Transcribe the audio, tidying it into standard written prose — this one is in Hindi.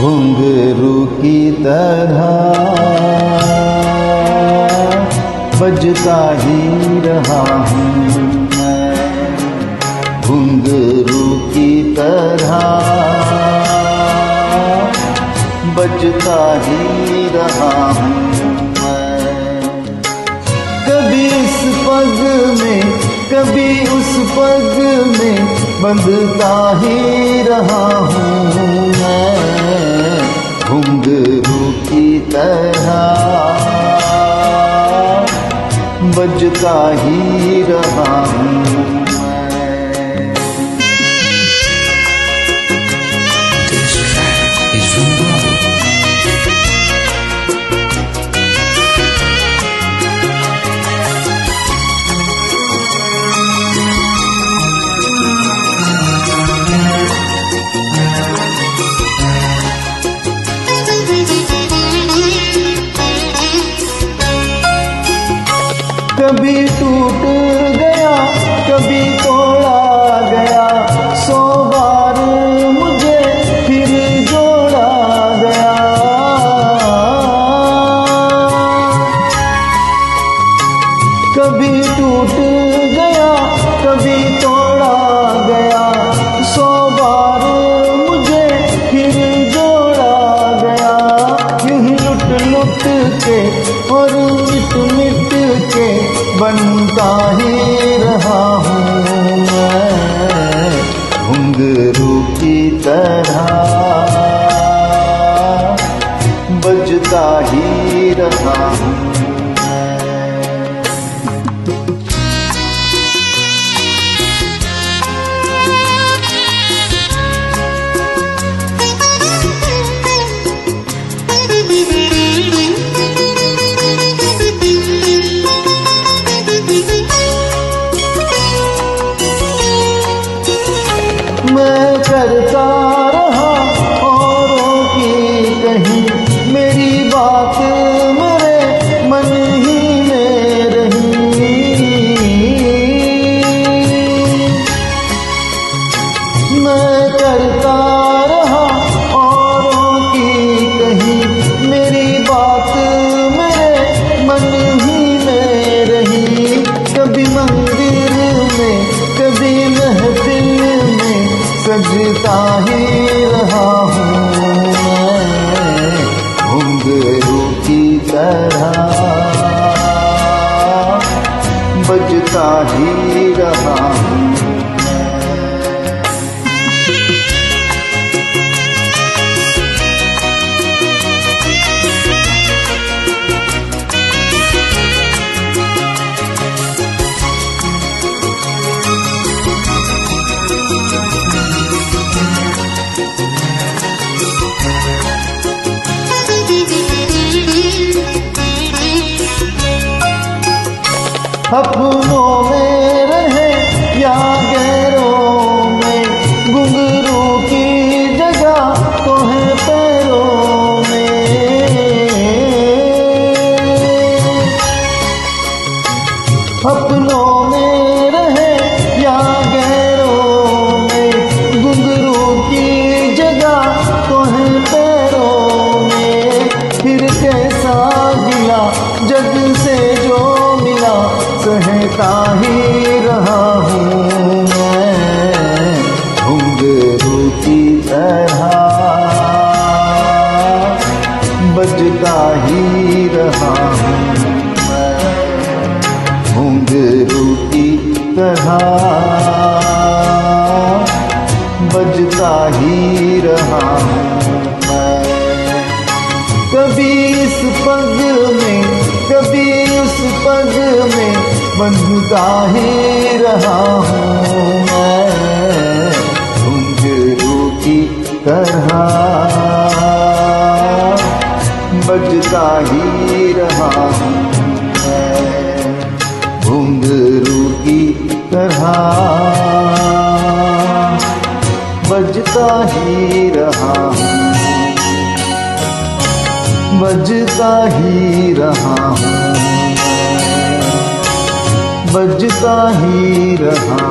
घुंघरू की तरह बजता ही रहा हूँ मैं, घुंघरू की तरह बजता ही रहा हूँ मैं। कभी इस पग में कभी उस पग में बंधता ही रहा हूँ मैं, घुंघरू की तरह बजता ही रहा हूँ मैं। This track is from Bob. कभी टूट गया कभी तोड़ा गया, 100 बार मुझे फिर जोड़ा गया। कभी टूट गया कभी तोड़ा गया, 100 बार मुझे फिर जोड़ा गया। यूं ही लुट लुट के और मिट मिट के बनता ही रहा हूँ मैं, घुंघरू की तरह बजता ही रहा हूँ मैं करता रहा औरों की कहीं, मेरी बात मेरे मन ही में रही। मैं करता रहा औरों की कहीं, मेरी बात मेरे मन ही में रही। कभी मंदिर में कभी महफिल में सजता ही रहा हूँ मैं, घुंघरू की तरह बजता ही रहा हूँ अपनों में रहे या गैरों में, घुंघरू की जगह तो है पैरों में। अपनों में रहे या गैरों में, घुंघरू की जगह तो है पैरों में। फिर कैसा गिला जग से जो मिला, सहता ही रहा हूँ मैं, घुंघरू की तरह बजता ही रहा हूँ मैं, घुंघरू की तरह बजता ही रहा हूँ मैं। कभी इस पग में कभी उस पग में बंधता ही रहा हूँ मैं, घुंघरू की तरह बजता ही रहा हूँ मैं, घुंघरू की तरह बजता ही रहा हूँ, बजता ही रहा हूँ, बजता ही रहा